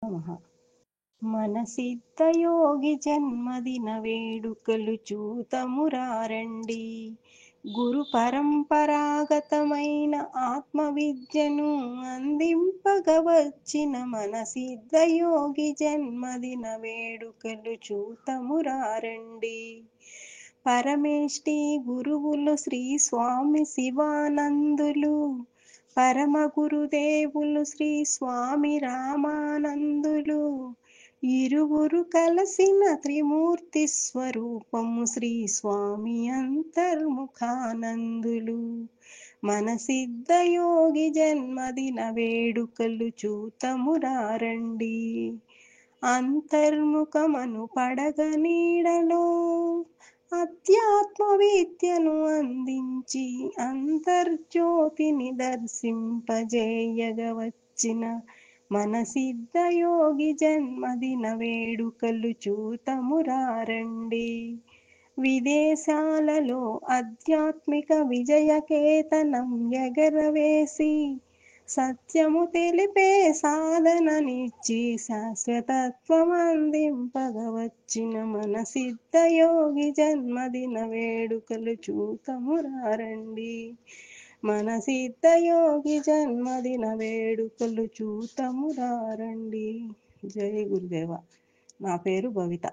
నమః. మన సిద్ధయోగి జన్మదిన వేడుకలు చూతమురారండి. గురు పరంపరాగతమైన ఆత్మ విద్యను అందింపగవచ్చిన మన సిద్ధయోగి జన్మదిన వేడుకలు చూతమురారండి. పరమేష్టి గురువులు శ్రీ స్వామి శివానందులు, పరమ గురుదేవులు శ్రీ స్వామి రామానందులు, ఇరువురు కలసిన త్రిమూర్తి స్వరూపము శ్రీ స్వామి అంతర్ముఖానందులు. మన సిద్ధయోగి జన్మదిన వేడుకలు చూతమురారండి. అంతర్ముఖమను పడగ నీడలో అధ్యాత్మ విద్యను అందించి అంతర్జ్యోతిని దర్శింపజేయగవచ్చిన మన సిద్ధయోగి జన్మదిన వేడుకలు చూతమురారండి. విదేశాలలో ఆధ్యాత్మిక విజయకేతనం ఎగరవేసి సత్యము తెలిపే సాధననిచ్చి శాశ్వతత్వం అందింపగవచ్చిన మన సిద్ధయోగి జన్మదిన వేడుకలు చూతమురారండి. మన సిద్ధయోగి జన్మదిన వేడుకలు చూతమురారండి. జై గురుదేవ. నా పేరు భవిత.